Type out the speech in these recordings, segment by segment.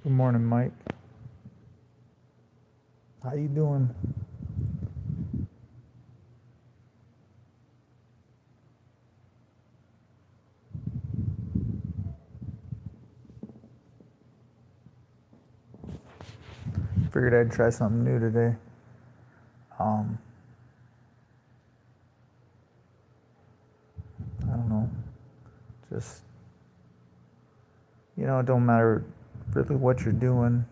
Good morning, Mike. How you doing? Figured I'd try something new today. Um, I don't know. Just it don't matter really what you're doing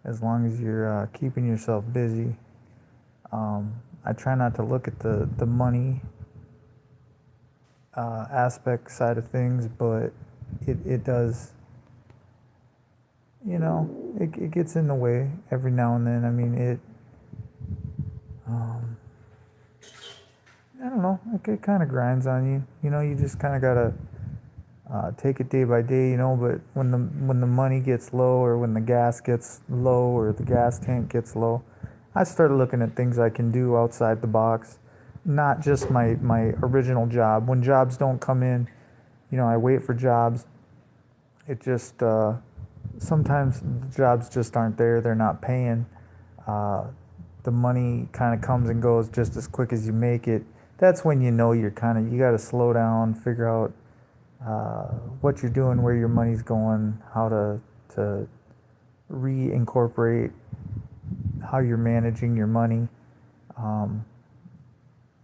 as long as you're keeping yourself busy. I try not to look at the money aspect side of things, but it does. It gets in the way every now and then. I mean, Um, I don't know. It kind of grinds on you. You just kind of gotta take it day by day, but when the money gets low or when the gas gets low or the gas tank gets low, I started looking at things I can do outside the box, not just my original job. When jobs don't come in, I wait for jobs. It just sometimes the jobs just aren't there. They're not paying. Uh, the money kind of comes and goes just as quick as you make it. That's when you got to slow down, figure out what you're doing, where your money's going, how to reincorporate how you're managing your money, um,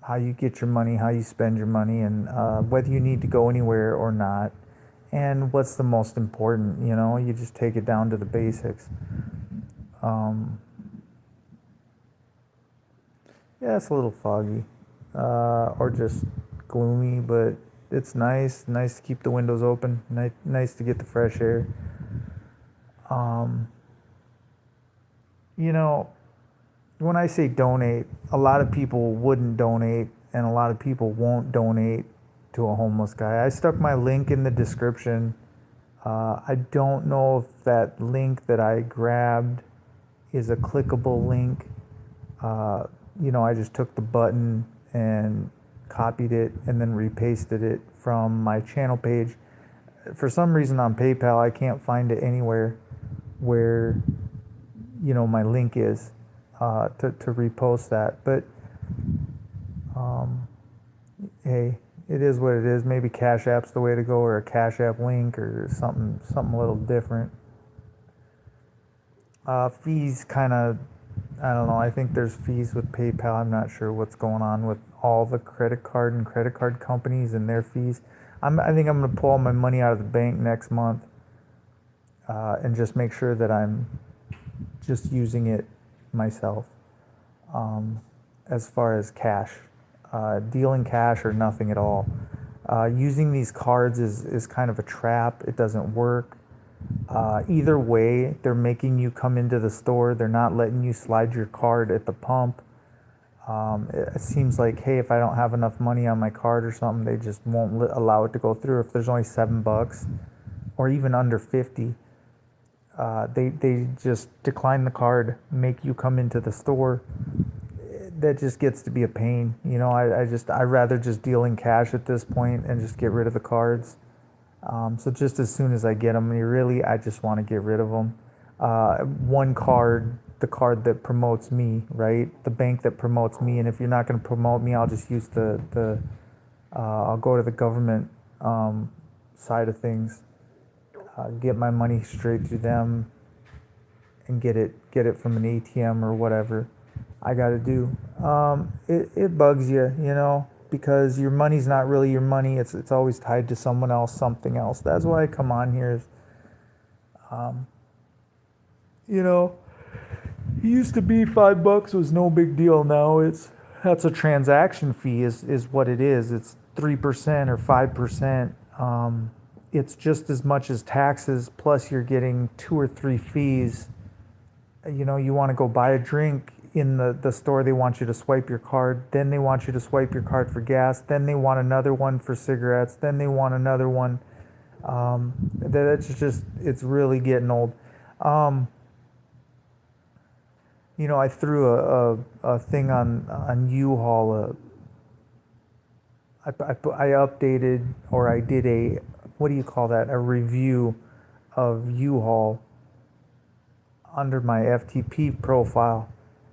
how you get your money, how you spend your money, and whether you need to go anywhere or not. And what's the most important? You just take it down to the basics. Um, yeah, it's a little foggy, or just gloomy, but it's nice. Nice to keep the windows open. Nice to get the fresh air. Um, you know, when I say donate, a lot of people wouldn't donate, and a lot of people won't donate to a homeless guy. I stuck my link in the description. I don't know if that link that I grabbed is a clickable link. Uh, I just took the button and copied it and then repasted it from my channel page. For some reason on PayPal, I can't find it anywhere where my link is to repost that. But um, hey, it is what it is. Maybe Cash App's the way to go, or a Cash App link, or something a little different. Fees kind of, I don't know. I think there's fees with PayPal. I'm not sure what's going on with all the credit card companies and their fees. I think I'm going to pull all my money out of the bank next month and just make sure that I'm just using it myself um, as far as cash. Dealing cash or nothing at all. Using these cards is kind of a trap. It doesn't work. Either way, they're making you come into the store. They're not letting you slide your card at the pump. It seems like, hey, if I don't have enough money on my card or something, they just won't allow it to go through. If there's only $7 or even under 50, they just decline the card, make you come into the store. That just gets to be a pain. I rather just deal in cash at this point and just get rid of the cards. So just as soon as I get them, I just want to get rid of them. One card, the card that promotes me, right? The bank that promotes me. And if you're not going to promote me, I'll just use I'll go to the government side of things, get my money straight to them, and get it from an ATM or whatever I got to do. It bugs you, because your money's not really your money. It's always tied to someone else, something else. That's why I come on here. Um, you know, it used to be $5 was no big deal. Now that's a transaction fee is what it is. It's 3% or 5%. It's just as much as taxes. Plus, you're getting two or three fees. You want to go buy a drink in the store, they want you to swipe your card, then they want you to swipe your card for gas, then they want another one for cigarettes, then they want another one. It's really getting old. Um, I threw a thing on U-Haul. I updated, or I did what do you call that? A review of U-Haul under my FTP profile,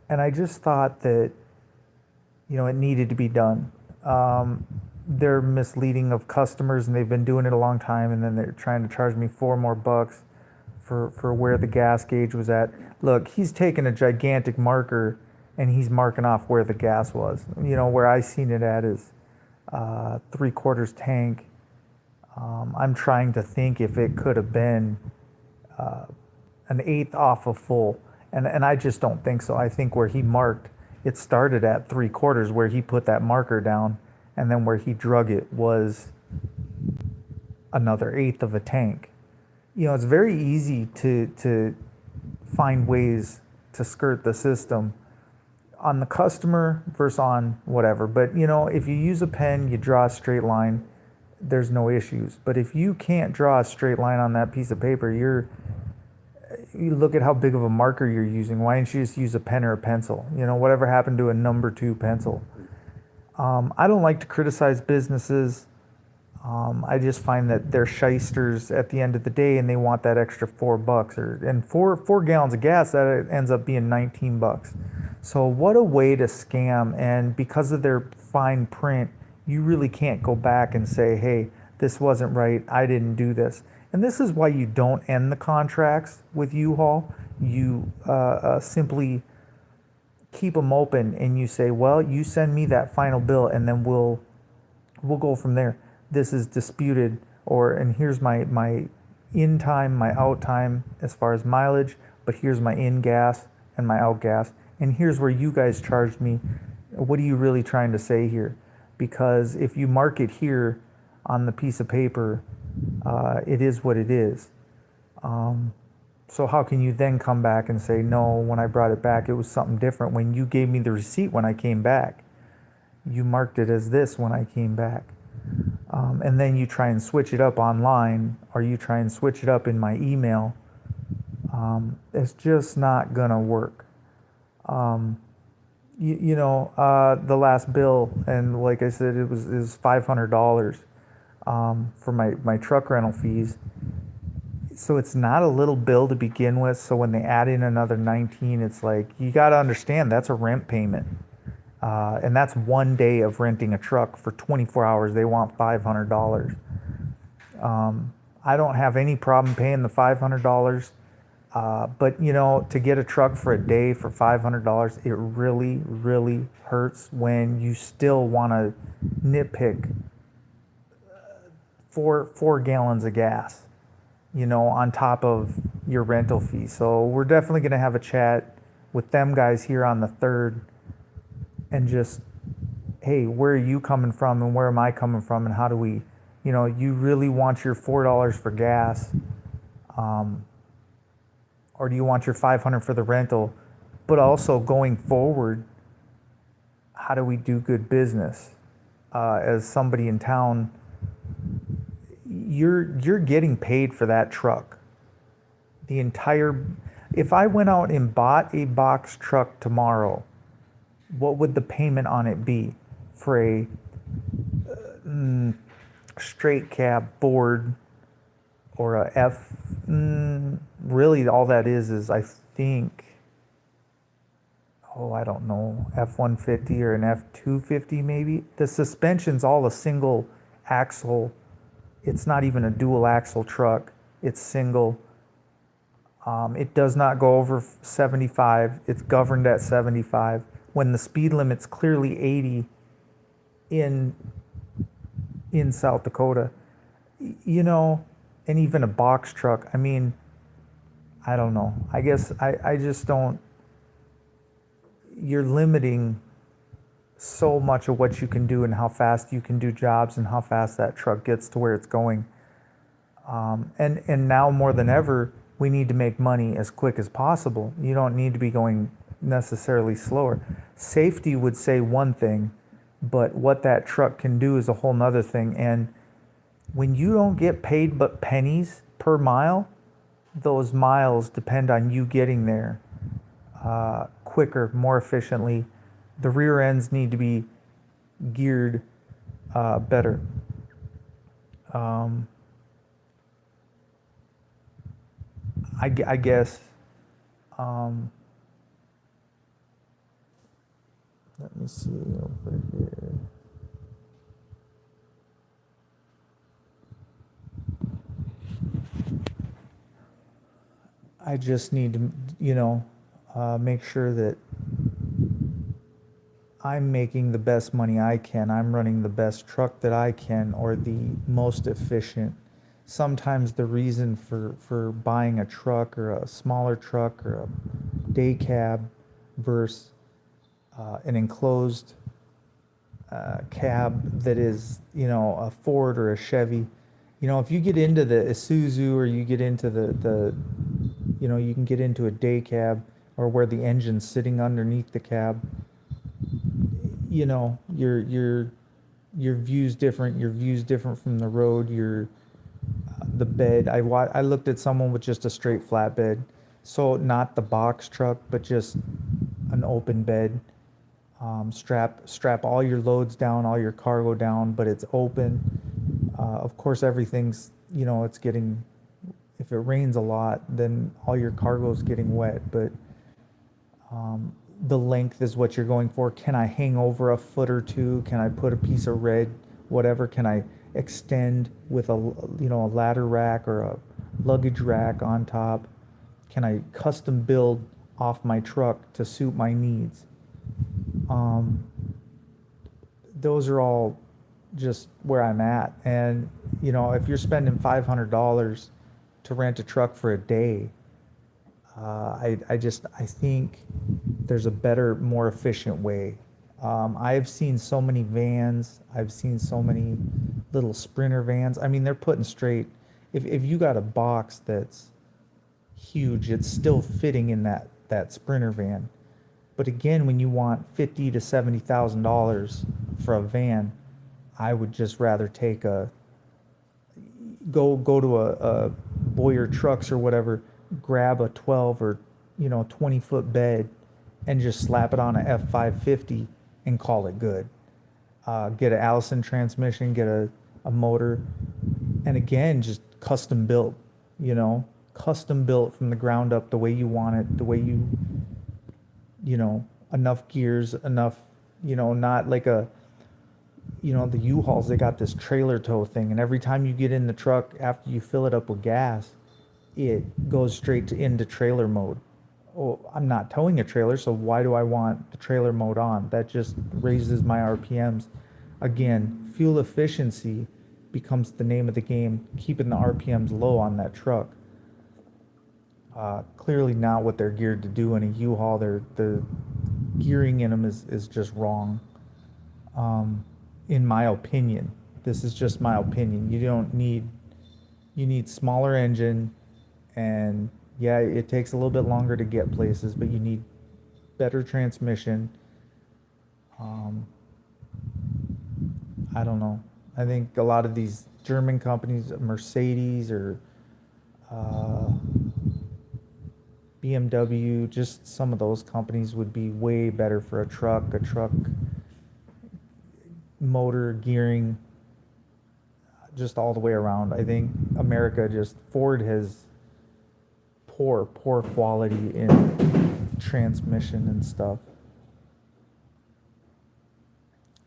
and I just thought that it needed to be done. They're misleading of customers, and they've been doing it a long time, and then they're trying to charge me $4 more for where the gas gauge was at. Look, he's taking a gigantic marker and he's marking off where the gas was. Where I seen it at is 3/4 tank. I'm trying to think if it could have been an eighth off of full, and I just don't think so. I think where he marked, it started at 3/4 where he put that marker down, and then where he drug it was another eighth of a tank. It's very easy to find ways to skirt the system on the customer versus on whatever. But if you use a pen, you draw a straight line, there's no issues. But if you can't draw a straight line on that piece of paper, you look at how big of a marker you're using. Why didn't you just use a pen or a pencil? Whatever happened to a number 2 pencil? I don't like to criticize businesses. I just find that they're shysters at the end of the day, and they want that extra $4, and four gallons of gas, that ends up being $19. So what a way to scam! And because of their fine print, you really can't go back and say, "Hey, this wasn't right. I didn't do this." And this is why you don't end the contracts with U-Haul. You simply keep them open, and you say, "Well, you send me that final bill, and then we'll go from there. This is disputed, and here's my in time, my out time as far as mileage, but here's my in gas and my out gas, and here's where you guys charged me. What are you really trying to say here?" Because if you mark it here on the piece of paper, it is what it is. So how can you then come back and say, "No, when I brought it back, it was something different when you gave me the receipt when I came back. You marked it as this when I came back." And then you try and switch it up online, or you try and switch it up in my email. It's just not gonna work. The last bill, and like I said, it was $500 for my truck rental fees. So it's not a little bill to begin with. So when they add in another 19, it's like, you got to understand that's a rent payment. And that's 1 day of renting a truck for 24 hours. They want $500. I don't have any problem paying the $500. But to get a truck for a day for $500, it really, really hurts when you still want to nitpick four gallons of gas, on top of your rental fee. So we're definitely going to have a chat with them guys here on the 3rd, and just, hey, where are you coming from and where am I coming from, and how do we, you really want your $4 for gas, or do you want your $500 for the rental? But also going forward, how do we do good business? As somebody in town, you're getting paid for that truck. If I went out and bought a box truck tomorrow, what would the payment on it be for a straight cab Ford or a F? Really, all that is I think, I don't know, F-150 or an F-250 maybe. The suspension's all a single axle. It's not even a dual axle truck. It's single. It does not go over 75. It's governed at 75. When the speed limit's clearly 80 in South Dakota, and even a box truck. I mean, I don't know. I guess I just don't. You're limiting so much of what you can do and how fast you can do jobs and how fast that truck gets to where it's going. And now more than ever, we need to make money as quick as possible. You don't need to be going necessarily slower. Safety would say one thing, but what that truck can do is a whole nother thing. And when you don't get paid but pennies per mile, those miles depend on you getting there quicker, more efficiently. The rear ends need to be geared better. I guess Um, Let me see over here. I just need to, make sure that I'm making the best money I can. I'm running the best truck that I can, or the most efficient. Sometimes the reason for buying a truck, or a smaller truck, or a day cab versus an enclosed cab that is, a Ford or a Chevy. If you get into the Isuzu, or you get into you can get into a day cab, or where the engine's sitting underneath the cab. Your view's different. Your view's different from the road. The bed. I looked at someone with just a straight flatbed, so not the box truck, but just an open bed. Strap all your loads down, all your cargo down, but it's open. Of course, everything's, it's getting. If it rains a lot, then all your cargo's getting wet, but the length is what you're going for. Can I hang over a foot or two? Can I put a piece of red, whatever? Can I extend with a ladder rack or a luggage rack on top? Can I custom build off my truck to suit my needs? Um, those are all just where I'm at. And, if you're spending $500 to rent a truck for a day, I think there's a better, more efficient way. I've seen so many vans. I've seen so many little Sprinter vans. I mean, they're putting straight. If you got a box that's huge, it's still fitting in that Sprinter van. But again, when you want $50,000 to $70,000 for a van, I would just rather take go to a Boyer Trucks or whatever, grab a 12 or 20-foot bed, and just slap it on a F550 and call it good. Get an Allison transmission, get a motor, and again, just custom built. Custom built from the ground up, the way you want it, the way enough gears, enough, not like the U-Hauls, they got this trailer tow thing, and every time you get in the truck after you fill it up with gas, it goes into trailer mode. Oh, I'm not towing a trailer, so why do I want the trailer mode on? That just raises my RPMs. Again, fuel efficiency becomes the name of the game, keeping the RPMs low on that truck. Clearly not what they're geared to do in a U-Haul. The gearing in them is just wrong. In my opinion, this is just my opinion. You need smaller engine, and yeah, it takes a little bit longer to get places, but you need better transmission. Um, I don't know. I think a lot of these German companies, Mercedes or uh, BMW, just some of those companies would be way better for a truck motor, gearing, just all the way around. I think Ford has poor quality in transmission and stuff.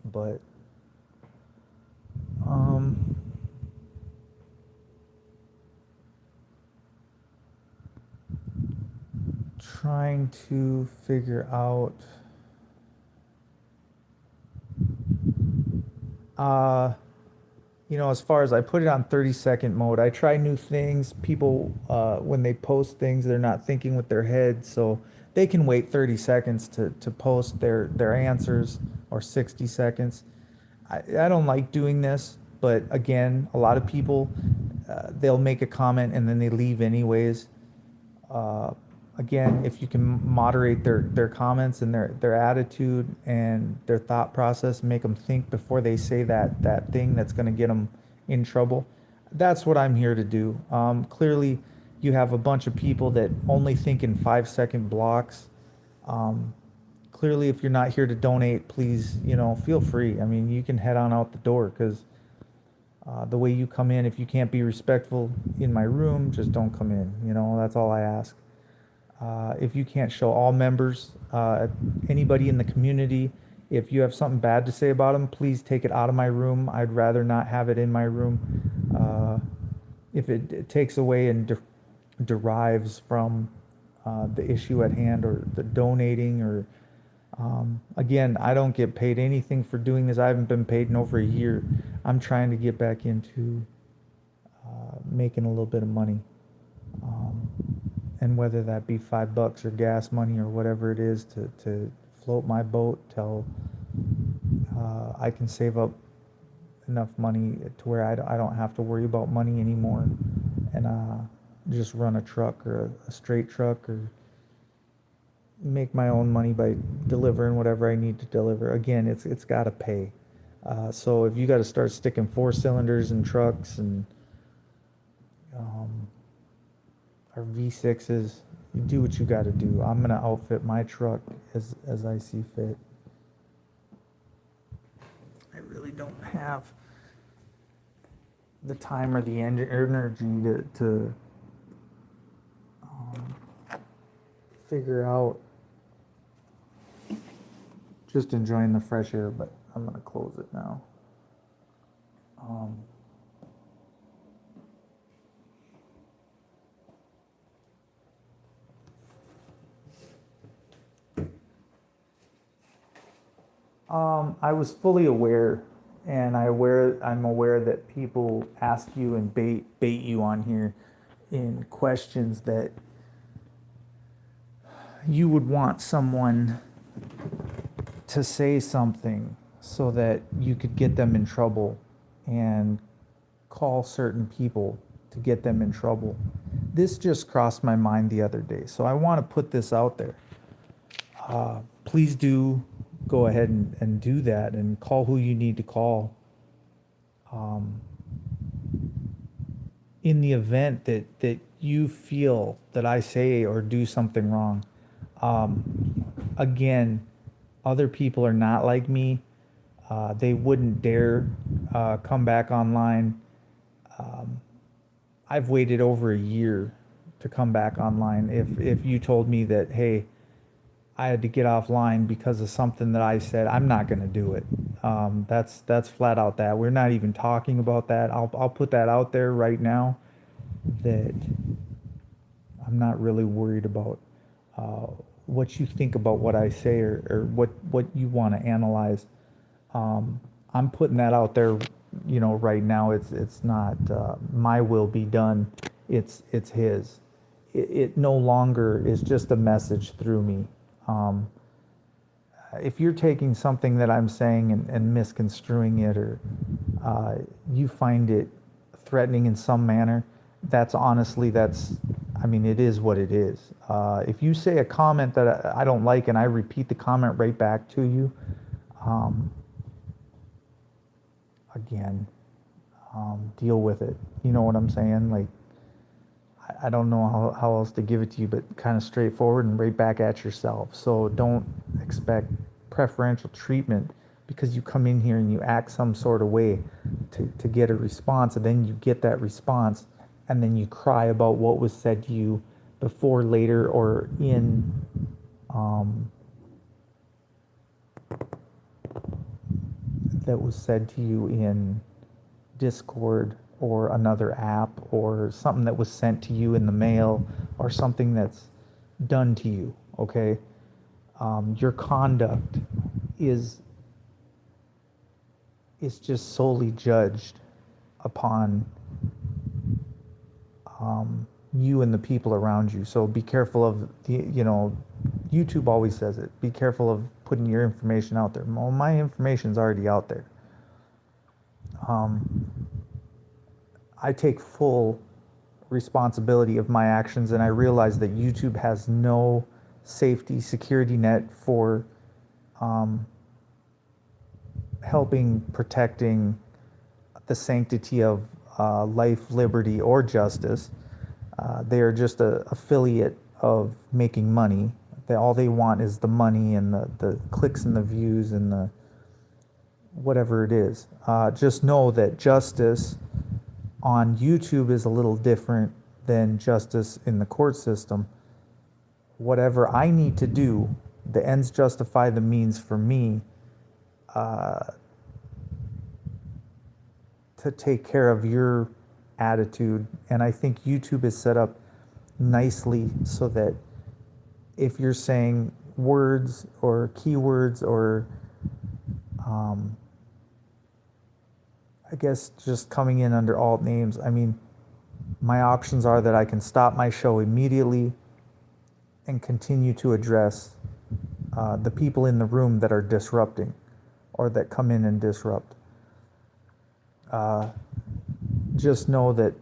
But um, trying to figure out. Uh, as far as I put it on 30-second mode, I try new things. People, when they post things, they're not thinking with their head, so they can wait 30 seconds to post their answers, or 60 seconds. I don't like doing this, but again, a lot of people, they'll make a comment and then they leave anyways. Uh, Again, if you can moderate their comments and their attitude and their thought process, make them think before they say that thing that's going to get them in trouble. That's what I'm here to do. Clearly, you have a bunch of people that only think in 5-second blocks. Um, Clearly, if you're not here to donate, please, feel free. I mean, you can head on out the door, because the way you come in, if you can't be respectful in my room, just don't come in. That's all I ask. If you can't show all members, anybody in the community, if you have something bad to say about them, please take it out of my room. I'd rather not have it in my room. If it takes away and derives from the issue at hand or the donating or again, I don't get paid anything for doing this. I haven't been paid in over a year. I'm trying to get back into making a little bit of money. And whether that be $5 or gas money or whatever it is to float my boat till I can save up enough money to where I don't have to worry about money anymore and just run a truck or a straight truck or make my own money by delivering whatever I need to deliver. Again, it's got to pay. So if you got to start sticking 4 cylinders in trucks and or V6s, you do what you got to do. I'm gonna outfit my truck as I see fit. I really don't have the time or the energy to figure out. Just enjoying the fresh air, but I'm gonna close it now. I was fully aware, and I'm aware that people ask you and bait you on here in questions that you would want someone to say something so that you could get them in trouble and call certain people to get them in trouble. This just crossed my mind the other day, so I want to put this out there. Please do go ahead and do that and call who you need to call. In the event that you feel that I say or do something wrong, again, other people are not like me. They wouldn't dare come back online. I've waited over a year to come back online. If you told me that, hey, I had to get offline because of something that I said, I'm not going to do it. That's flat out that. We're not even talking about that. I'll put that out there right now that I'm not really worried about what you think about what I say or what you want to analyze. I'm putting that out there, right now. It's not my will be done. It's his. It no longer is just a message through me. If you're taking something that I'm saying and misconstruing it or you find it threatening in some manner, it is what it is. If you say a comment that I don't like and I repeat the comment right back to you, again, deal with it. You know what I'm saying? Like, I don't know how else to give it to you, but kind of straightforward and right back at yourself. So don't expect preferential treatment because you come in here and you act some sort of way to get a response, and then you get that response, and then you cry about what was said to you before, later, or in that was said to you in Discord or another app or something that was sent to you in the mail or something that's done to you, okay? Your conduct is just solely judged upon you and the people around you. So be careful of YouTube always says it. Be careful of putting your information out there. Well, my information's already out there. I take full responsibility of my actions, and I realize that YouTube has no security net for protecting the sanctity of life, liberty, or justice. They are just an affiliate of making money. All they want is the money and the clicks and the views and the whatever it is. Just know that justice on YouTube is a little different than justice in the court system. whatever I need to do, the ends justify the means for me to take care of your attitude. And I think YouTube is set up nicely so that if you're saying words or keywords or I guess just coming in under alt names, I mean, my options are that I can stop my show immediately and continue to address the people in the room that are disrupting or that come in and disrupt. Just know that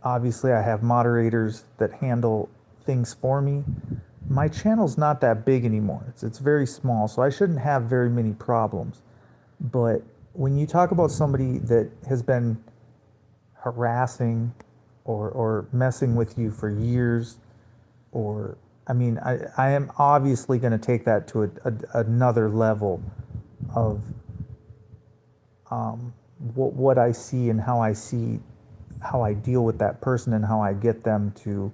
obviously I have moderators that handle things for me. My channel's not that big anymore. It's very small, so I shouldn't have very many problems. But when you talk about somebody that has been harassing or messing with you for years, or I mean, I am obviously going to take that to another level of what I see and how I deal with that person and how I get them to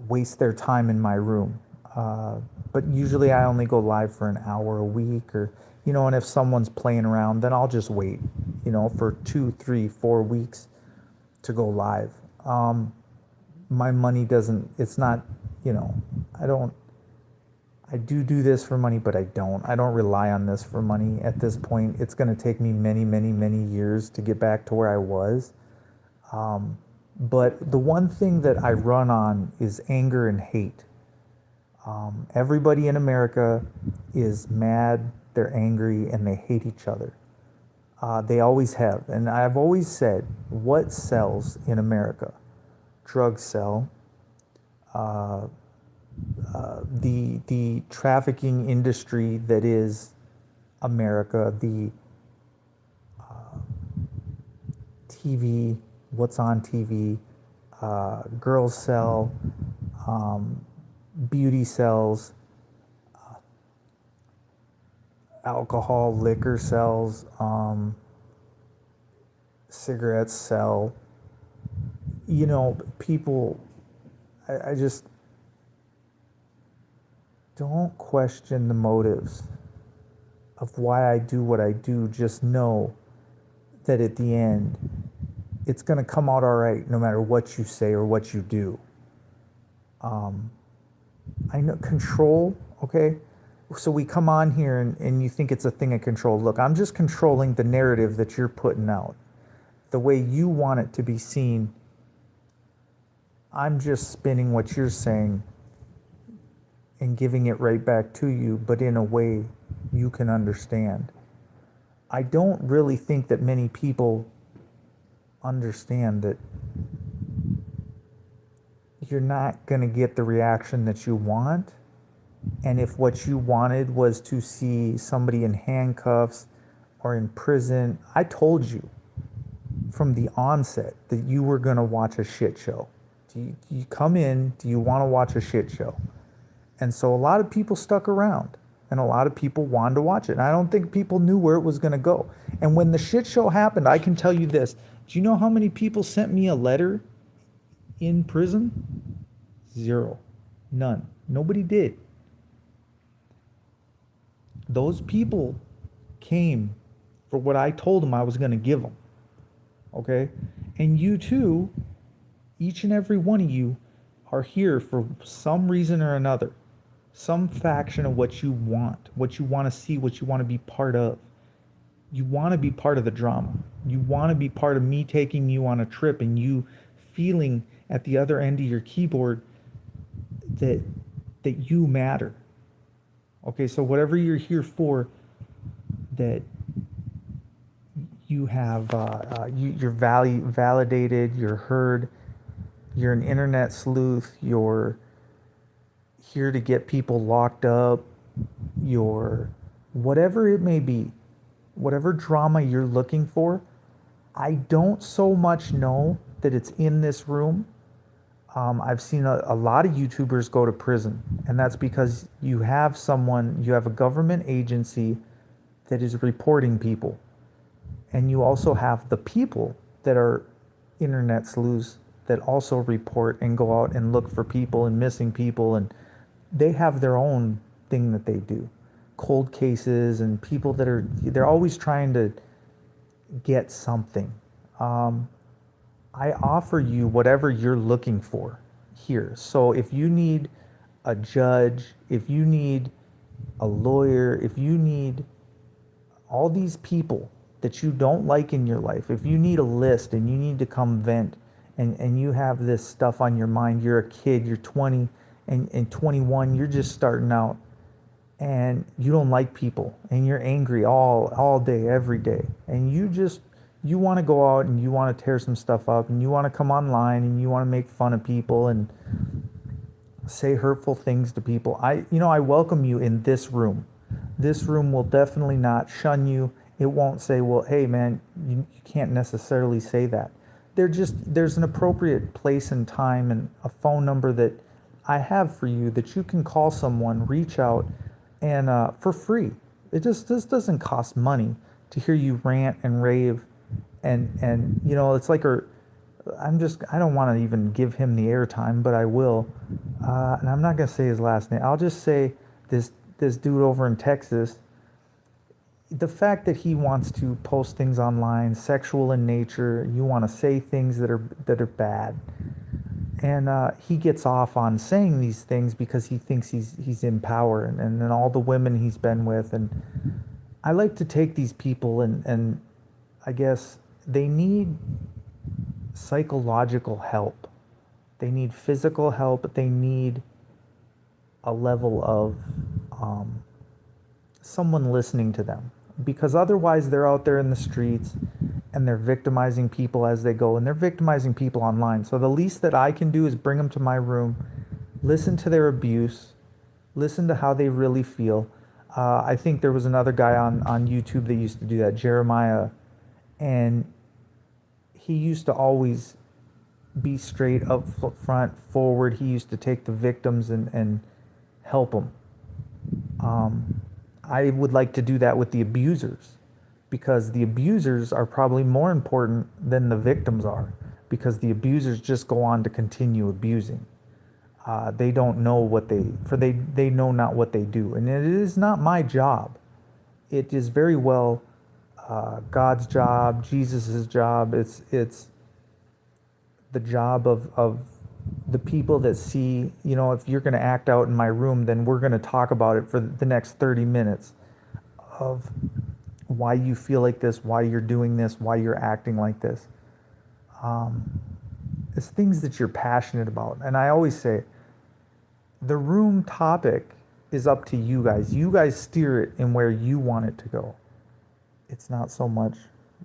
waste their time in my room. But usually I only go live for an hour a week, or and if someone's playing around, then I'll just wait, for 2, 3, 4 weeks to go live. My money doesn't, it's not, I do this for money, but I don't rely on this for money. At this point, it's going to take me many, many, many years to get back to where I was. But the one thing that I run on is anger and hate. Everybody in America is mad, they're angry, and they hate each other. They always have. And I've always said, what sells in America? Drugs sell. The trafficking industry that is America, the TV, what's on TV, girls sell, beauty sells, alcohol, liquor sells, cigarettes sell. People, I just don't question the motives of why I do what I do. Just know that at the end, it's going to come out all right no matter what you say or what you do. I know control, okay? So we come on here and you think it's a thing of control. Look, I'm just controlling the narrative that you're putting out. The way you want it to be seen, I'm just spinning what you're saying and giving it right back to you, but in a way you can understand. I don't really think that many people understand that you're not going to get the reaction that you want. And if what you wanted was to see somebody in handcuffs or in prison, I told you from the onset that you were going to watch a shit show. Do you come in, do you want to watch a shit show? And so a lot of people stuck around and a lot of people wanted to watch it. And I don't think people knew where it was going to go. And when the shit show happened, I can tell you this. Do you know how many people sent me a letter in prison? 0. None. Nobody did. Those people came for what I told them I was going to give them. Okay? And you too, each and every one of you are here for some reason or another. Some faction of what you want to see, what you want to be part of. You want to be part of the drama. You want to be part of me taking you on a trip and you feeling at the other end of your keyboard that you matter. Okay, so whatever you're here for, that you have, you're validated, you're heard, you're an internet sleuth, you're here to get people locked up, you're whatever it may be, whatever drama you're looking for. I don't so much know that it's in this room. I've seen a lot of YouTubers go to prison, and that's because you have a government agency that is reporting people. And you also have the people that are internet sleuths that also report and go out and look for people and missing people, and they have their own thing that they do. Cold cases and people they're always trying to get something. I offer you whatever you're looking for here. So if you need a judge, if you need a lawyer, if you need all these people that you don't like in your life, if you need a list and you need to come vent, and you have this stuff on your mind, you're a kid, you're 20 and 21, you're just starting out, and you don't like people, and you're angry all day, every day, and you want to go out and you want to tear some stuff up, and you want to come online and you want to make fun of people and say hurtful things to people. I welcome you in this room. This room will definitely not shun you. It won't say, well, hey man, you can't necessarily say that. There's an appropriate place and time and a phone number that I have for you that you can call someone, reach out, and for free. This doesn't cost money to hear you rant and rave, and it's like I don't want to even give him the airtime, but I will, and I'm not gonna say his last name. I'll just say this dude over in Texas. The fact that he wants to post things online, sexual in nature, you want to say things that are bad, and he gets off on saying these things because he thinks he's in power, and then all the women he's been with, and I like to take these people and I guess they need psychological help, they need physical help, but they need a level of someone listening to them, because otherwise they're out there in the streets and they're victimizing people as they go, and they're victimizing people online. So the least that I can do is bring them to my room, listen to their abuse, listen to how they really feel. I think there was another guy on YouTube that used to do that, Jeremiah, and he used to always be straight up front, forward. He used to take the victims and help them. I would like to do that with the abusers, because the abusers are probably more important than the victims are, because the abusers just go on to continue abusing. They don't know they know not what they do, and it is not my job. It is very well God's job, Jesus's job. It's the job of the people that see, if you're going to act out in my room, then we're going to talk about it for the next 30 minutes of why you feel like this, why you're doing this, why you're acting like this. It's things that you're passionate about. And I always say, the room topic is up to you guys. You guys steer it in where you want it to go. It's not so much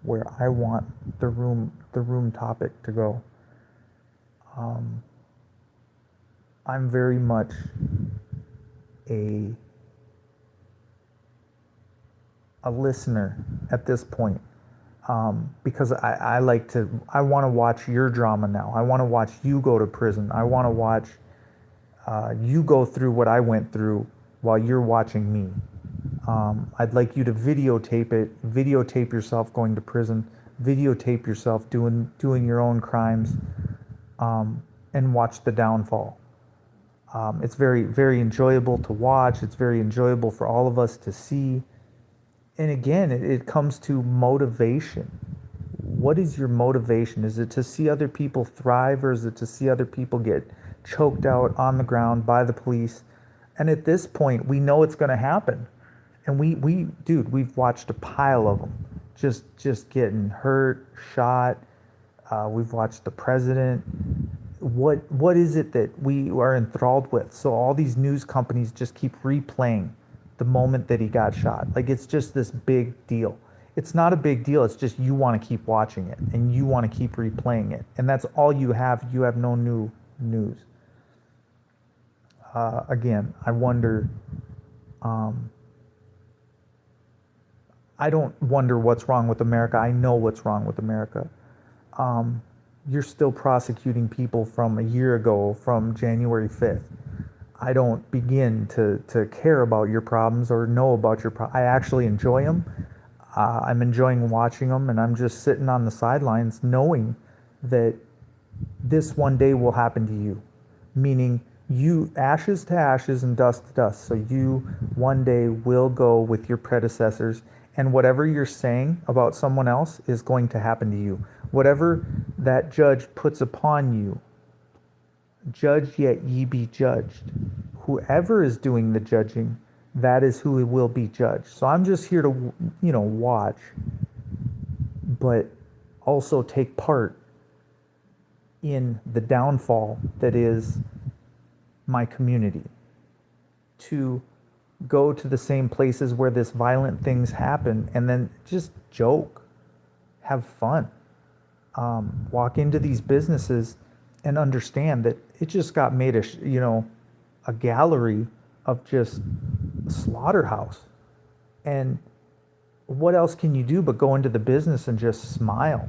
where I want the room topic to go. I'm very much a listener at this point, because I want to watch your drama now. I want to watch you go to prison. I want to watch you go through what I went through while you're watching me. I'd like you to videotape it, videotape yourself going to prison, videotape yourself doing your own crimes, and watch the downfall. It's very, very enjoyable to watch. It's very enjoyable for all of us to see. And again, it comes to motivation. What is your motivation? Is it to see other people thrive, or is it to see other people get choked out on the ground by the police? And at this point, we know it's going to happen. And we've watched a pile of them just getting hurt, shot. We've watched the president. What is it that we are enthralled with? So all these news companies just keep replaying the moment that he got shot. Like it's just this big deal. It's not a big deal. It's just you want to keep watching it and you want to keep replaying it. And that's all you have. You have no new news. Again, I wonder, I don't wonder what's wrong with America. I know what's wrong with America. You're still prosecuting people from a year ago, from January 5th. I don't begin to care about your problems or know about your problems. I actually enjoy them. I'm enjoying watching them, and I'm just sitting on the sidelines knowing that this one day will happen to you. Meaning, you ashes to ashes and dust to dust. So you one day will go with your predecessors, and whatever you're saying about someone else is going to happen to you. Whatever that judge puts upon you, judge yet ye be judged. Whoever is doing the judging, that is who will be judged. So I'm just here to, watch, but also take part in the downfall that is my community. To go to the same places where this violent things happen and then just joke, have fun, walk into these businesses and understand that it just got made a gallery of just slaughterhouse. And what else can you do but go into the business and just smile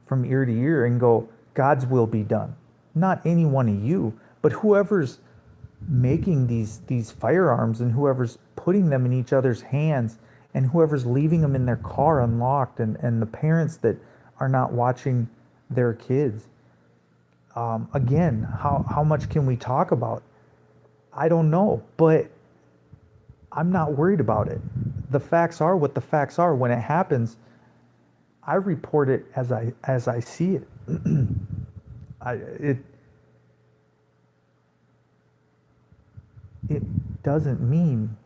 from ear to ear and go, God's will be done. Not any one of you, but whoever's making these firearms and whoever's putting them in each other's hands and whoever's leaving them in their car unlocked, and the parents that are not watching their kids. Again, how much can we talk about? I don't know, but I'm not worried about it. The facts are what the facts are. When it happens, I report it as I see it. It doesn't mean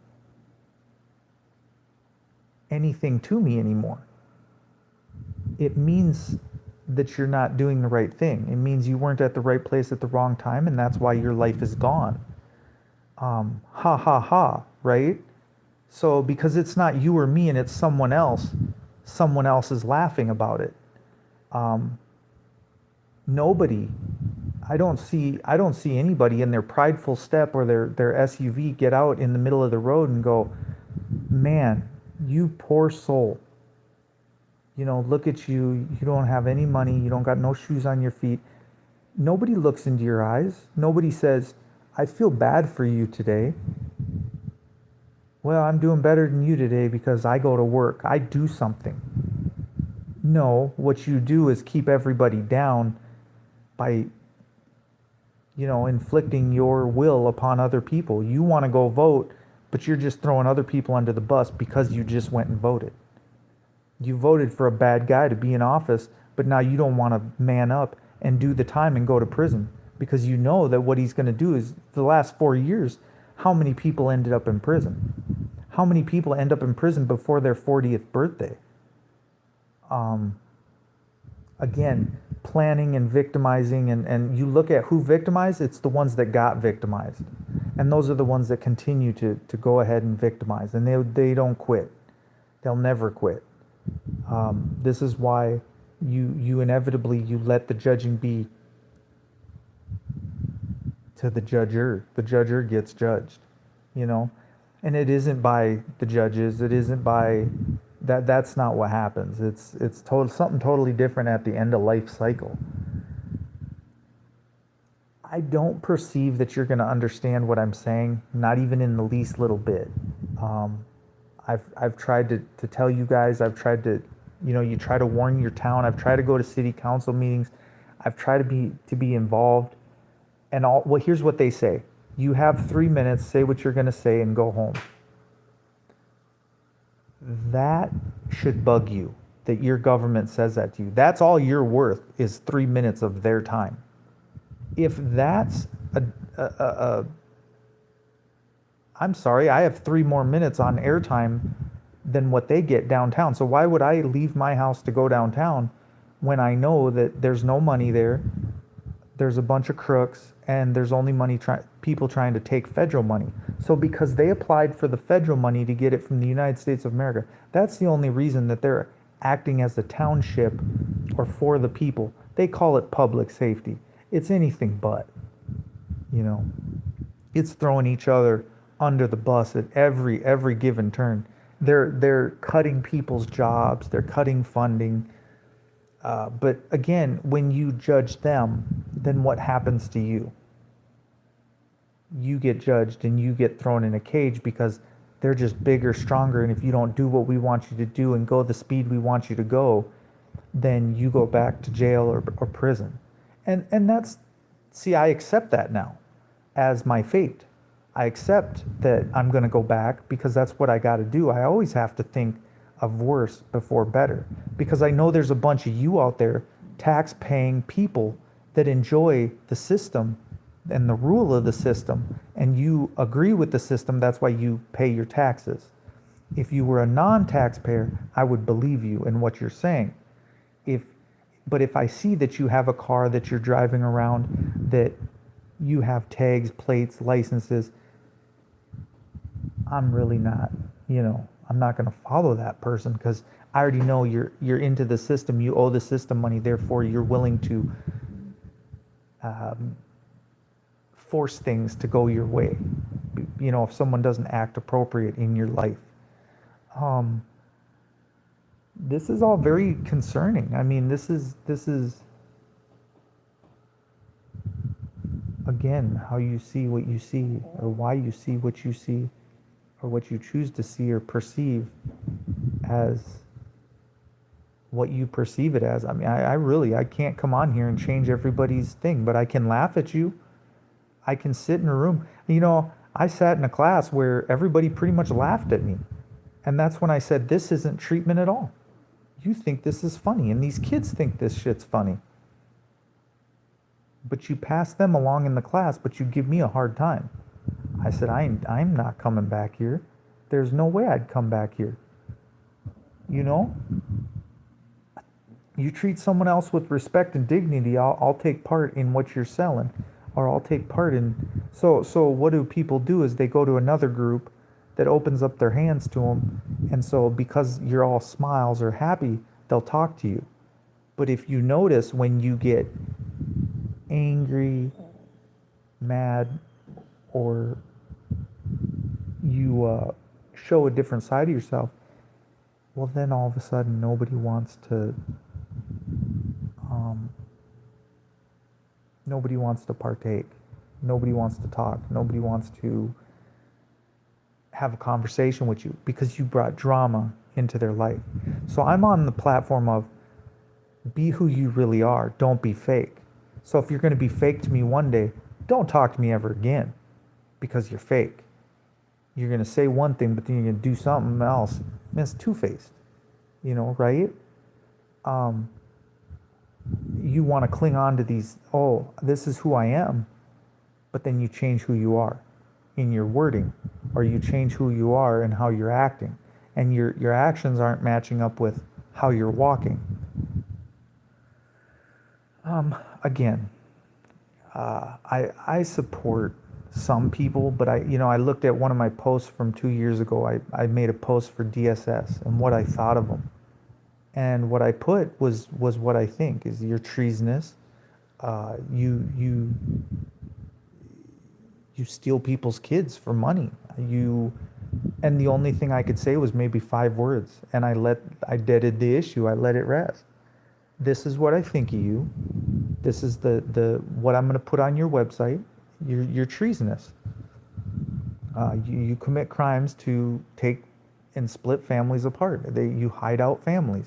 anything to me anymore. It means that you're not doing the right thing. It means you weren't at the right place at the wrong time, and that's why your life is gone. Ha ha ha, right? So because it's not you or me and it's someone else is laughing about it. Nobody, I don't see anybody in their prideful step or their SUV get out in the middle of the road and go, man, you poor soul. Look at you. You don't have any money. You don't got no shoes on your feet. Nobody looks into your eyes. Nobody says, I feel bad for you today. Well, I'm doing better than you today because I go to work. I do something. No, what you do is keep everybody down by, inflicting your will upon other people. You want to go vote, but you're just throwing other people under the bus because you just went and voted. You voted for a bad guy to be in office, but now you don't want to man up and do the time and go to prison because you know that what he's going to do is, the last 4 years, how many people ended up in prison? How many people end up in prison before their 40th birthday? Again, planning and victimizing, and you look at who victimized, it's the ones that got victimized. And those are the ones that continue to go ahead and victimize, and they don't quit. They'll never quit. This is why you inevitably, you let the judging be to the judger. The judger gets judged, and it isn't by the judges. It isn't by that. That's not what happens. It's something totally different at the end of life cycle. I don't perceive that you're going to understand what I'm saying, not even in the least little bit. I've tried to tell you guys. I've tried to, you try to warn your town. I've tried to go to city council meetings. I've tried to be involved. And here's what they say. You have 3 minutes, say what you're going to say, and go home. That should bug you, that your government says that to you. That's all you're worth, is 3 minutes of their time. If that's I'm sorry, I have 3 more minutes on airtime than what they get downtown. So why would I leave my house to go downtown when I know that there's no money there, there's a bunch of crooks, and there's only people trying to take federal money? So because they applied for the federal money to get it from the United States of America, that's the only reason that they're acting as a township or for the people. They call it public safety. It's anything but. It's throwing each other under the bus at every given turn. They're cutting people's jobs. They're cutting funding. But again, when you judge them, then what happens to you? You get judged and you get thrown in a cage because they're just bigger, stronger, and if you don't do what we want you to do and go the speed we want you to go, then you go back to jail or prison. And that's, see, I accept that now as my fate. I accept that I'm going to go back because that's what I got to do. I always have to think of worse before better because I know there's a bunch of you out there, tax paying people, that enjoy the system and the rule of the system, and you agree with the system. That's why you pay your taxes. If you were a non-taxpayer, I would believe you in what you're saying. If, but if I see that you have a car that you're driving around, that you have tags, plates, licenses, I'm really not, I'm not going to follow that person because I already know you're into the system. You owe the system money, therefore you're willing to force things to go your way. If someone doesn't act appropriate in your life. This is all very concerning. I mean, this is again how you see what you see, or why you see what you see, or what you choose to see or perceive as what you perceive it as. I mean, I can't come on here and change everybody's thing, but I can laugh at you. I can sit in a room. I sat in a class where everybody pretty much laughed at me. And that's when I said, this isn't treatment at all. You think this is funny, and these kids think this shit's funny. But you pass them along in the class, but you give me a hard time. I said, I'm not coming back here. There's no way I'd come back here. You treat someone else with respect and dignity, I'll take part in what you're selling, or I'll take part in. So what do people do is they go to another group that opens up their hands to them, and so because you're all smiles or happy, they'll talk to you. But if you notice, when you get angry, mad, or you show a different side of yourself, well, then all of a sudden nobody wants to partake. Nobody wants to talk. Nobody wants to have a conversation with you because you brought drama into their life. So I'm on the platform of be who you really are. Don't be fake. So if you're going to be fake to me one day, don't talk to me ever again because you're fake. You're going to say one thing, but then you're going to do something else. It's two-faced, right? You want to cling on to these, this is who I am, but then you change who you are in your wording, or you change who you are and how you're acting, and your actions aren't matching up with how you're walking. Again, I support some people, but I looked at one of my posts from 2 years ago. I made a post for DSS and what I thought of them, and what I put was what I think is you're treasonous. You steal people's kids for money. And the only thing I could say was maybe 5 words, and I deaded the issue. I let it rest. This is what I think of you. This is the what I'm going to put on your website. You're treasonous. You commit crimes to take and split families apart. You hide out families.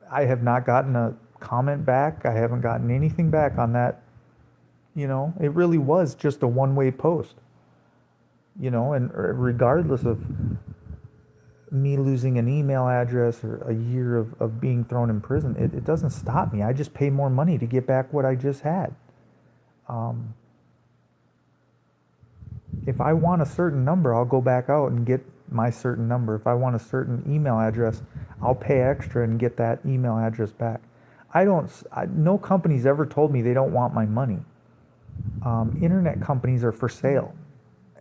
I have not gotten a comment back. I haven't gotten anything back on that. It really was just a one-way post. And regardless of me losing an email address or a year of being thrown in prison, it doesn't stop me. I just pay more money to get back what I just had. If I want a certain number, I'll go back out and get my certain number. If I want a certain email address, I'll pay extra and get that email address back. No company's ever told me they don't want my money. Internet companies are for sale.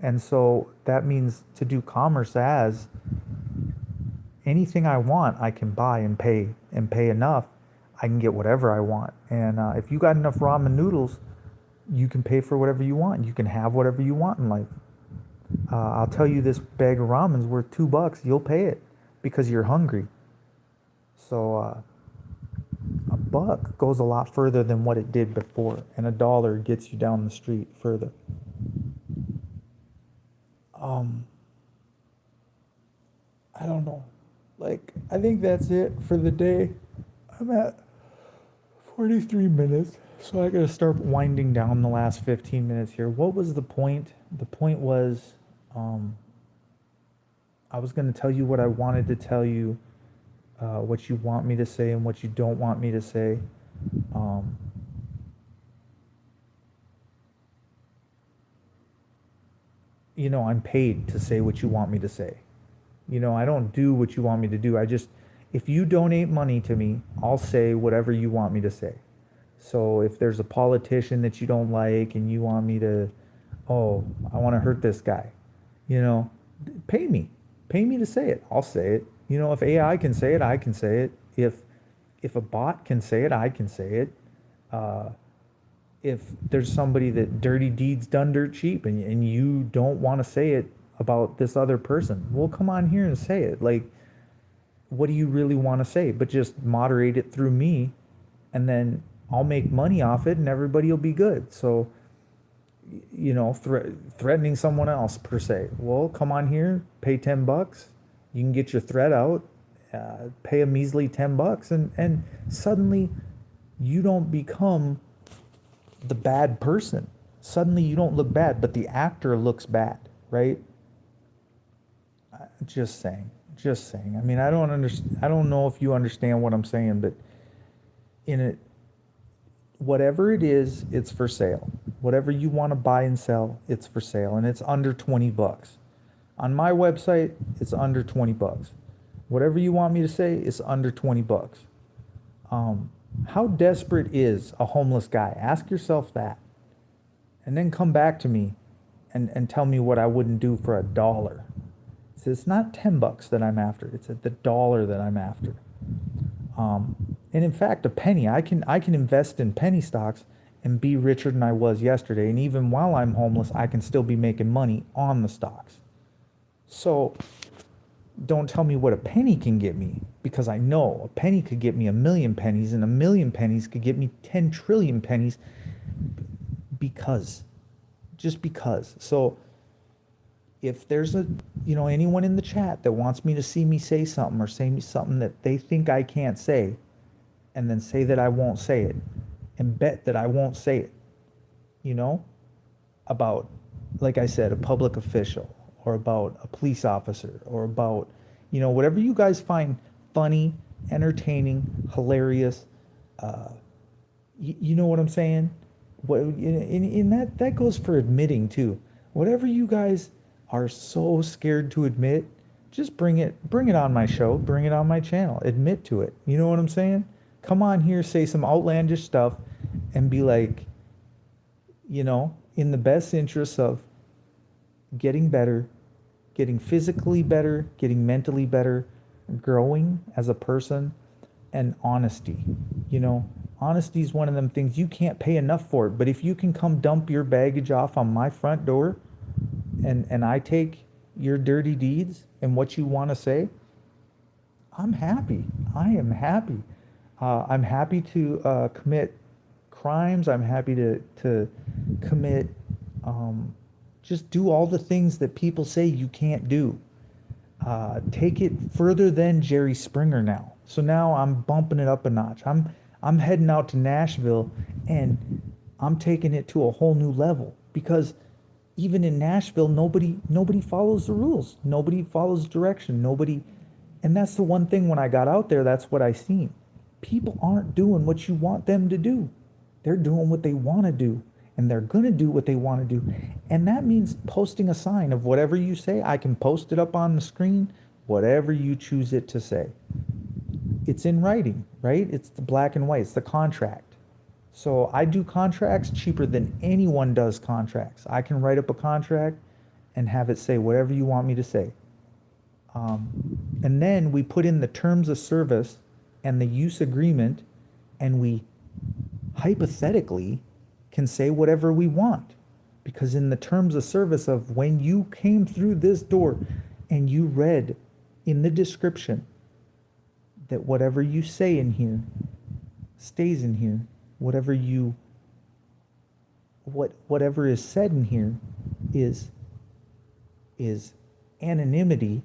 And so that means to do commerce as anything I want, I can buy and pay enough. I can get whatever I want. And if you got enough ramen noodles, you can pay for whatever you want. You can have whatever you want in life. I'll tell you, this bag of ramen's worth $2. You'll pay it because you're hungry. So a buck goes a lot further than what it did before, and $1 gets you down the street further. I don't know. I think that's it for the day. I'm at 43 minutes, so I gotta start winding down the last 15 minutes here. What was the point? The point was, um, I was gonna tell you what I wanted to tell you, what you want me to say and what you don't want me to say. Um, I'm paid to say what you want me to say. I don't do what you want me to do. If you donate money to me, I'll say whatever you want me to say. So if there's a politician that you don't like and you want me to, oh, I want to hurt this guy, you know, pay me. Pay me to say it. I'll say it. If AI can say it, I can say it. If a bot can say it, I can say it. Uh, if there's somebody that dirty deeds done dirt cheap and you don't want to say it about this other person, well, come on here and say it. Like, what do you really want to say? But just moderate it through me, and then I'll make money off it and everybody will be good. So, threatening someone else per se. Well, come on here, pay $10. You can get your threat out, pay a measly $10, and suddenly you don't become the bad person. Suddenly you don't look bad, but the actor looks bad, right? Just saying. Just saying. I mean, I don't know if you understand what I'm saying, but in it, whatever it is, it's for sale. Whatever you want to buy and sell, it's for sale, and it's under $20. On my website, it's under $20. Whatever you want me to say, it's under $20. How desperate is a homeless guy? Ask yourself that. And then come back to me and tell me what I wouldn't do for $1. So it's not $10 that I'm after. It's at the dollar that I'm after. And in fact, a penny. I can invest in penny stocks and be richer than I was yesterday. And even while I'm homeless, I can still be making money on the stocks. So don't tell me what a penny can get me, because I know a penny could get me a million pennies, and a million pennies could get me 10 trillion pennies, just because. So if there's anyone in the chat that wants me to see me say something or say me something that they think I can't say, and then say that I won't say it, and bet that I won't say it, about, like I said, a public official, or about a police officer, or about, whatever you guys find funny, entertaining, hilarious, you know what I'm saying? What in that goes for admitting too. Whatever you guys are so scared to admit, just bring it on my show, bring it on my channel, admit to it. You know what I'm saying? Come on here, say some outlandish stuff, and be like, in the best interests of getting better, getting physically better, getting mentally better, growing as a person, and honesty. Honesty is one of them things you can't pay enough for it. But if you can come dump your baggage off on my front door, and I take your dirty deeds and what you want to say, I'm happy. I am happy. I'm happy to commit crimes. I'm happy to commit, just do all the things that people say you can't do. Take it further than Jerry Springer now. So now I'm bumping it up a notch. I'm heading out to Nashville, and I'm taking it to a whole new level, because even in Nashville, nobody follows the rules. Nobody follows direction. And that's the one thing when I got out there, that's what I seen. People aren't doing what you want them to do. They're doing what they want to do, and they're going to do what they want to do. And that means posting a sign of whatever you say. I can post it up on the screen, whatever you choose it to say. It's in writing, right? It's the black and white. It's the contract. So I do contracts cheaper than anyone does contracts. I can write up a contract and have it say whatever you want me to say. And then we put in the terms of service and the use agreement, and we hypothetically can say whatever we want. Because in the terms of service of when you came through this door and you read in the description that whatever you say in here stays in here, whatever is said in here is anonymity,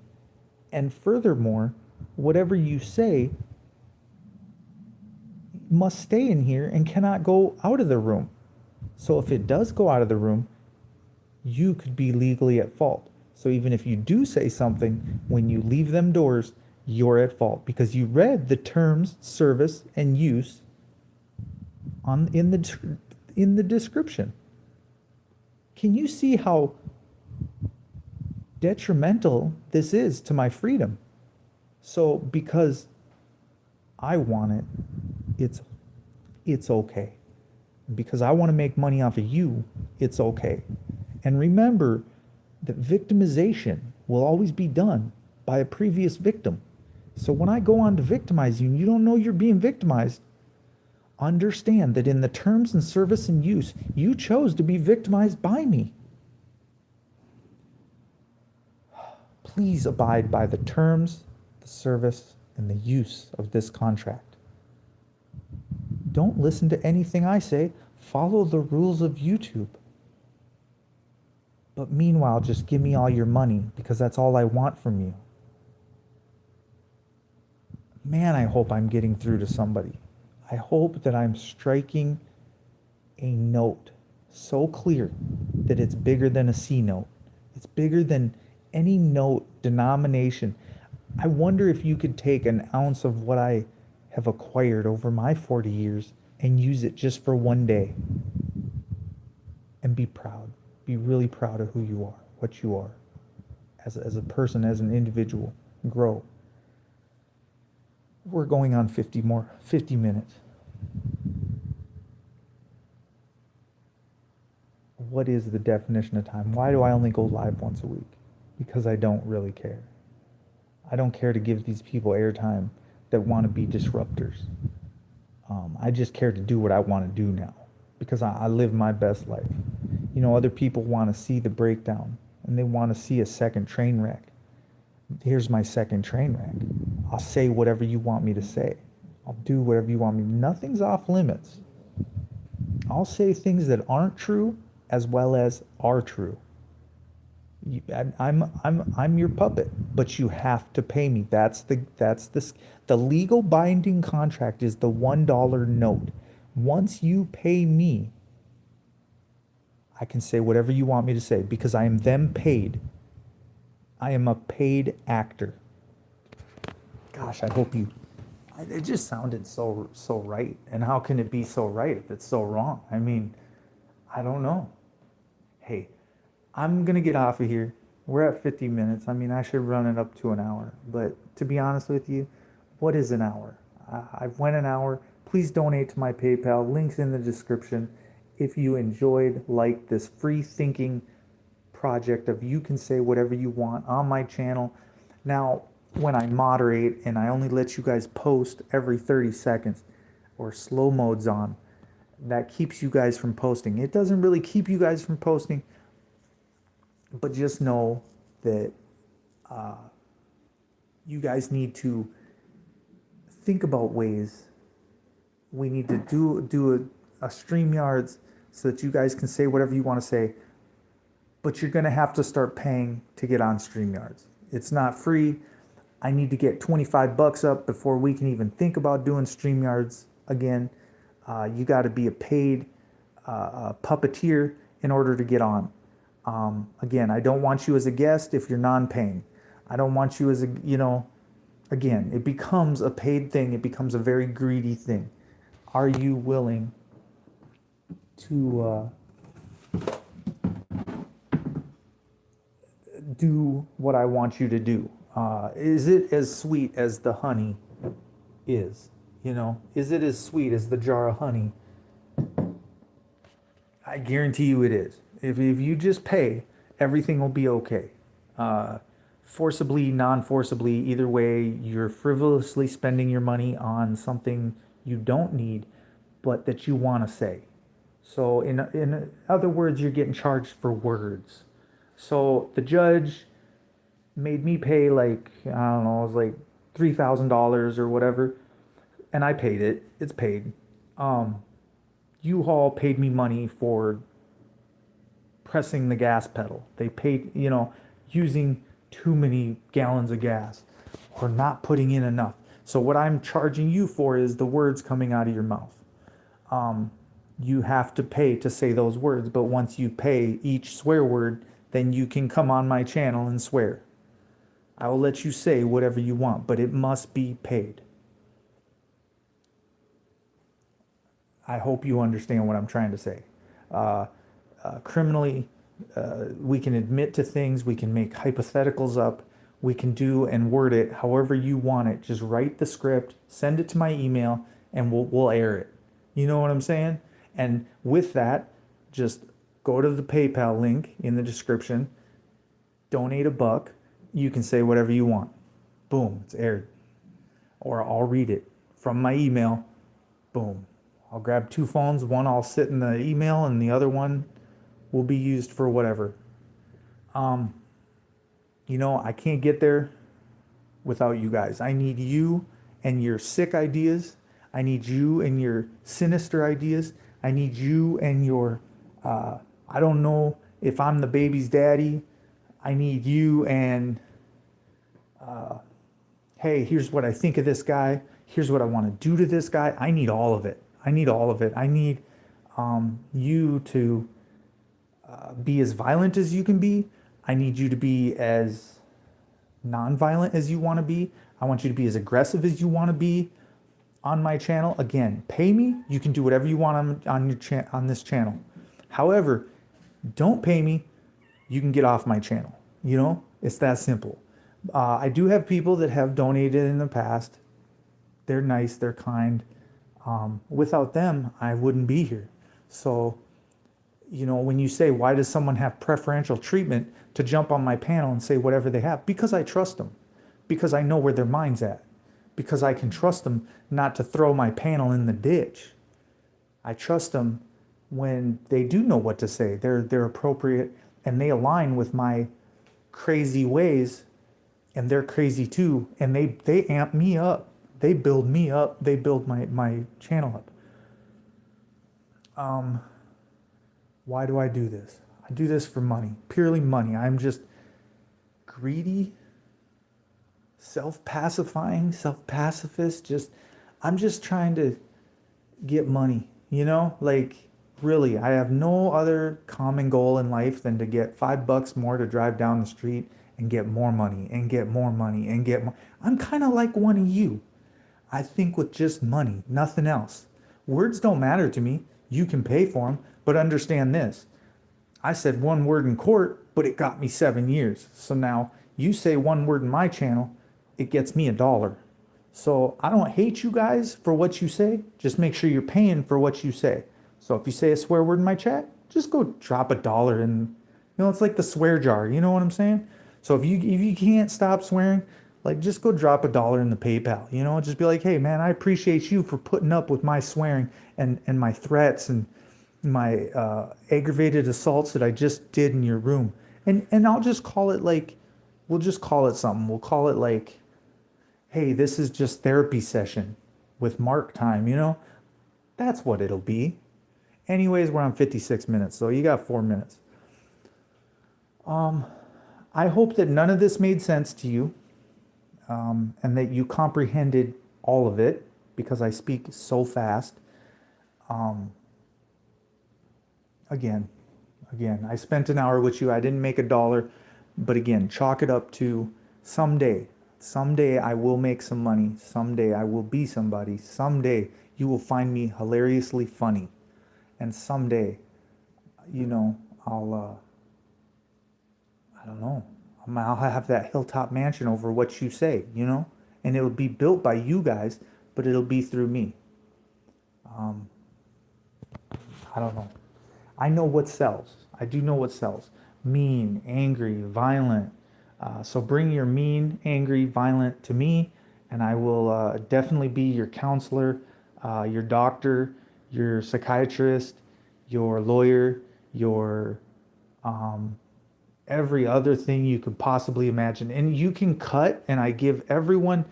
and furthermore, whatever you say must stay in here and cannot go out of the room. So if it does go out of the room, you could be legally at fault. So even if you do say something, when you leave them doors, you're at fault because you read the terms, service, and use in the description. Can you see how detrimental this is to my freedom? So because I want it, it's okay. Because I want to make money off of you, it's okay. And remember that victimization will always be done by a previous victim. So when I go on to victimize you and you don't know you're being victimized, understand that in the terms and service and use, you chose to be victimized by me. Please abide by the terms, the service, and the use of this contract. Don't listen to anything I say. Follow the rules of YouTube. But meanwhile, just give me all your money because that's all I want from you. Man, I hope I'm getting through to somebody. I hope that I'm striking a note so clear that it's bigger than a C note. It's bigger than any note denomination. I wonder if you could take an ounce of what I have acquired over my 40 years and use it just for one day and be proud. Be really proud of who you are, what you are, as a person, as an individual. Grow. We're going on 50 minutes. What is the definition of time? Why do I only go live once a week? Because I don't really care. I don't care to give these people airtime that want to be disruptors. I just care to do what I want to do now because I live my best life. You know, other people want to see the breakdown and they want to see a second train wreck. Here's my second train wreck. I'll say whatever you want me to say. I'll do whatever you want me. Nothing's off limits. I'll say things that aren't true as well as are true. I'm your puppet, but you have to pay me. The legal binding contract is the $1 note. Once you pay me, I can say whatever you want me to say because I am then paid. I am a paid actor. Gosh, I hope it just sounded so right. And how can it be so right if it's so wrong? I mean, I don't know. Hey, I'm going to get off of here. We're at 50 minutes. I mean, I should run it up to an hour. But to be honest with you, what is an hour? I've went an hour. Please donate to my PayPal. Links in the description. If you enjoyed, like this free thinking project of you can say whatever you want on my channel. Now, when I moderate and I only let you guys post every 30 seconds or slow mode's on, that keeps you guys from posting. It doesn't really keep you guys from posting, but just know that you guys need to think about ways. We need to do a StreamYards so that you guys can say whatever you want to say, but you're going to have to start paying to get on StreamYards. It's not free. I need to get 25 bucks up before we can even think about doing StreamYards again. You got to be a paid puppeteer in order to get on. Again, I don't want you as a guest if you're non-paying. I don't want you as again, it becomes a paid thing. It becomes a very greedy thing. Are you willing to do what I want you to do? Is it as sweet as the honey is? Is it as sweet as the jar of honey? I guarantee you it is. If you just pay, everything will be okay. Forcibly, non-forcibly, either way, you're frivolously spending your money on something you don't need, but that you want to say. So in other words, you're getting charged for words. So the judge made me pay I don't know, it was like $3,000 or whatever, and I paid it. It's paid. U-Haul paid me money for pressing the gas pedal. They paid, using too many gallons of gas or not putting in enough. So what I'm charging you for is the words coming out of your mouth. You have to pay to say those words, but once you pay each swear word, then you can come on my channel and swear. I will let you say whatever you want, but it must be paid. I hope you understand what I'm trying to say. Criminally, we can admit to things, we can make hypotheticals up, we can do and word it however you want it. Just write the script, send it to my email, and we'll air it. You know what I'm saying? And with that, just go to the PayPal link in the description, donate $1. You can say whatever you want. Boom, it's aired. Or I'll read it from my email. Boom. I'll grab 2 phones. One I'll sit in the email and the other one will be used for whatever. I can't get there without you guys. I need you and your sick ideas. I need you and your sinister ideas. I need you and your, I don't know if I'm the baby's daddy. I need you and, hey, here's what I think of this guy. Here's what I want to do to this guy. I need all of it. I need all of it. I need you to be as violent as you can be. I need you to be as non-violent as you want to be. I want you to be as aggressive as you want to be on my channel. Again, pay me. You can do whatever you want on this channel. However, don't pay me. You can get off my channel. It's that simple. I do have people that have donated in the past. They're nice. They're kind. Without them, I wouldn't be here. So, when you say, why does someone have preferential treatment to jump on my panel and say whatever they have? Because I trust them. Because I know where their mind's at. Because I can trust them not to throw my panel in the ditch. I trust them when they do know what to say. They're appropriate and they align with my crazy ways, and they're crazy too. And they amp me up. They build me up. They build my channel up. Why do I do this? I do this for money, purely money. I'm just greedy, self-pacifying, self-pacifist. I'm just trying to get money, really, I have no other common goal in life than to get $5 more to drive down the street and get more money and get more money and get more. I'm kind of like one of you. I think with just money, nothing else. Words don't matter to me. You can pay for them, but understand this. I said one word in court, but it got me 7 years. So now you say one word in my channel, it gets me $1. So I don't hate you guys for what you say. Just make sure you're paying for what you say. So if you say a swear word in my chat, just go drop $1 and, it's like the swear jar. You know what I'm saying? So if you can't stop swearing, just go drop $1 in the PayPal. Just be like, hey man, I appreciate you for putting up with my swearing and my threats and my aggravated assaults that I just did in your room. And I'll just call it we'll just call it something. We'll call it hey, this is just therapy session with Mark time, That's what it'll be. Anyways, we're on 56 minutes, so you got 4 minutes. I hope that none of this made sense to you, and that you comprehended all of it, because I speak so fast. Again, I spent an hour with you. I didn't make $1, but again, chalk it up to someday I will make some money. Someday I will be somebody. Someday you will find me hilariously funny. And someday, I'll I don't know. I'll have that hilltop mansion over what you say, and it'll be built by you guys, but it'll be through me. I don't know. I know what sells. I do know what sells. Mean, angry, violent. So bring your mean, angry, violent to me, and I will definitely be your counselor, your doctor, your psychiatrist, your lawyer, your every other thing you could possibly imagine. And you can cut, and I give everyone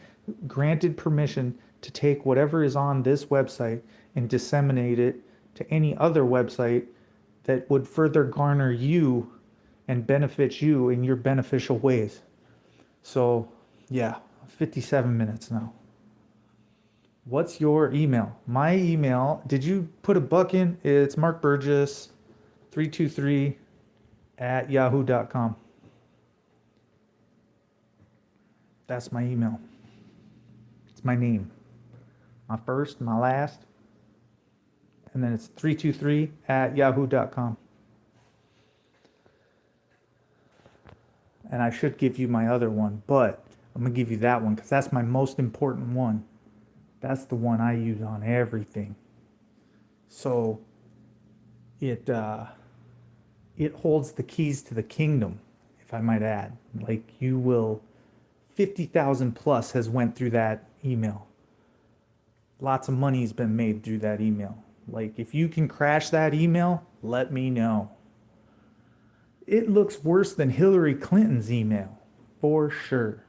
granted permission to take whatever is on this website and disseminate it to any other website that would further garner you and benefit you in your beneficial ways. So, yeah, 57 minutes now. What's your email? My email, did you put a buck in? It's Mark Burgess 323 at yahoo.com. That's my email. It's my name. My first, my last, and then it's 323 at yahoo.com. And I should give you my other one, but I'm going to give you that one because that's my most important one. That's the one I use on everything. So it holds the keys to the kingdom, if I might add. Like, you will, 50,000 plus has went through that email. Lots of money has been made through that email. Like, if you can crash that email, let me know. It looks worse than Hillary Clinton's email, for sure.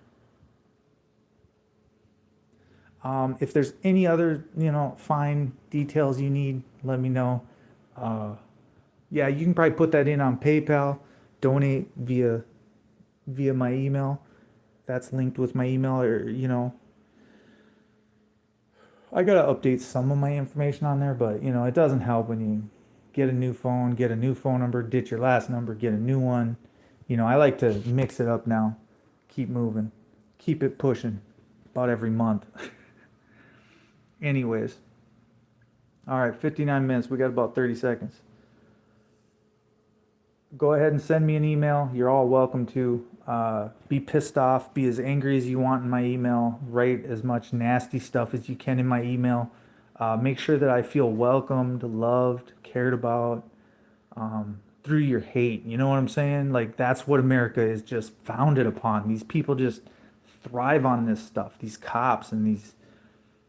If there's any other, fine details you need, let me know. Yeah, you can probably put that in on PayPal, donate via my email. That's linked with my email, or I gotta update some of my information on there, but it doesn't help when you get a new phone, get a new phone number, ditch your last number, get a new one. I like to mix it up now, keep moving, keep it pushing, about every month. Anyways, all right, 59 minutes. We got about 30 seconds. Go ahead and send me an email. You're all welcome to. Be pissed off, be as angry as you want in my email, write as much nasty stuff as you can in my email. Make sure that I feel welcomed, loved, cared about, through your hate. You know what I'm saying? Like, that's what America is just founded upon. These people just thrive on this stuff. These cops and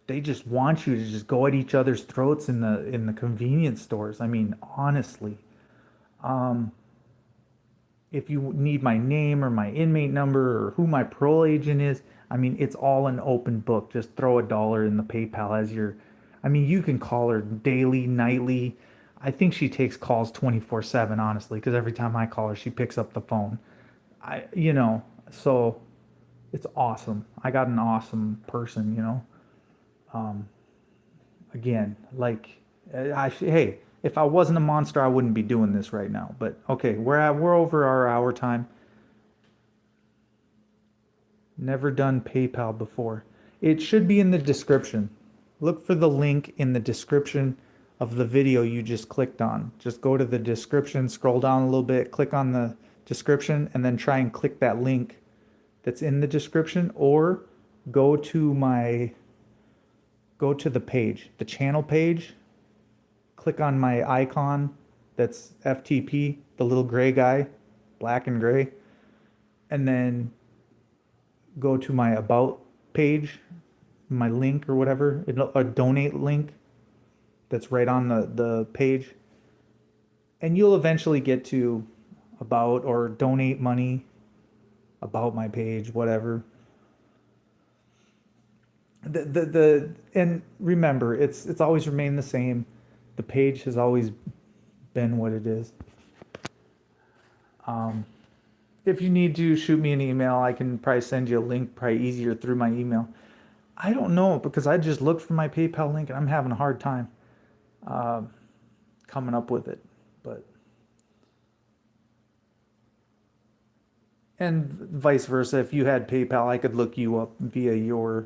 they just want you to just go at each other's throats in the convenience stores. I mean, honestly. If you need my name or my inmate number or who my parole agent is, I mean, it's all an open book. Just throw $1 in the PayPal as your, I mean, you can call her daily, nightly. I think she takes calls 24/7, honestly, because every time I call her, she picks up the phone. So it's awesome. I got an awesome person. Again, like, hey, if I wasn't a monster, I wouldn't be doing this right now. But okay, we're over our hour time. Never done PayPal before. It should be in the description. Look for the link in the description of the video you just clicked on. Just go to the description, scroll down a little bit, click on the description, and then try and click that link that's in the description, or go to the page, the channel page, click on my icon that's FTP, the little gray guy, black and gray, and then go to my about page, my link or whatever, a donate link that's right on the page. And you'll eventually get to about or donate money, about my page, whatever. And remember, it's always remained the same. The page has always been what it is. If you need to shoot me an email, I can probably send you a link, probably easier through my email. I don't know, because I just looked for my PayPal link and I'm having a hard time coming up with it. And vice versa, if you had PayPal, I could look you up via your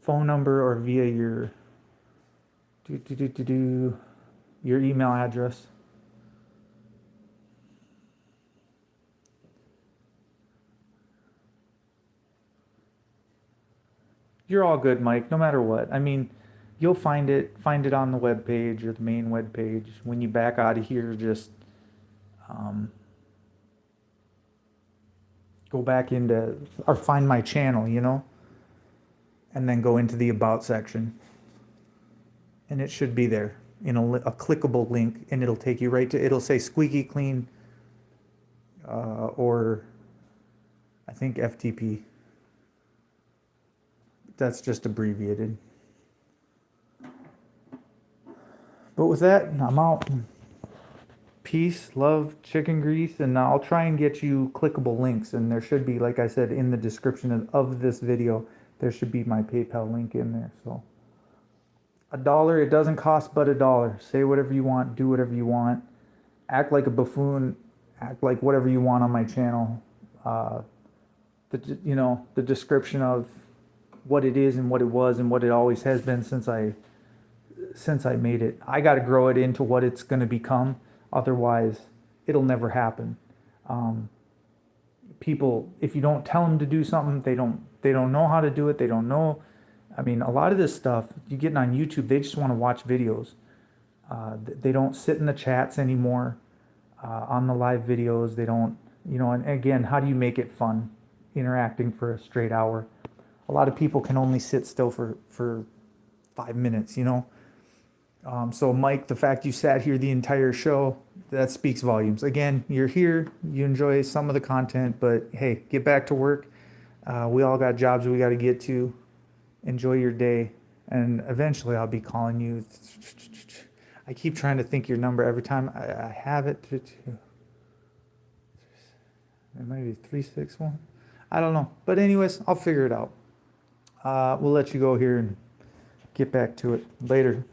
phone number or via your your email address. You're all good, Mike, no matter what. I mean, you'll find it on the web page or the main web page. When you back out of here, just go back into, or find my channel, and then go into the about section. And it should be there in a clickable link, and it'll take you right to, it'll say Squeaky Clean, or I think FTP. That's just abbreviated. But with that, I'm out. Peace, love, chicken grease, and I'll try and get you clickable links. And there should be, like I said, in the description of this video, there should be my PayPal link in there. So a dollar, it doesn't cost but a dollar. Say whatever you want, do whatever you want, act like a buffoon, act like whatever you want on my channel. Uh, the description of what it is and what it was and what it always has been since I made it. I got to grow it into what it's going to become. Otherwise, it'll never happen. People, if you don't tell them to do something, they don't know how to do it. They don't know. I mean, a lot of this stuff you getting on YouTube, they just want to watch videos. They don't sit in the chats anymore on the live videos. They don't, and again, how do you make it fun? Interacting for a straight hour. A lot of people can only sit still for 5 minutes, So Mike, the fact you sat here the entire show, that speaks volumes. Again, you're here, you enjoy some of the content, but hey, get back to work. We all got jobs we got to get to. Enjoy your day, and eventually I'll be calling you. I keep trying to think your number every time I have it. It might be 361. I don't know, but anyways, I'll figure it out. We'll let you go here and get back to it later.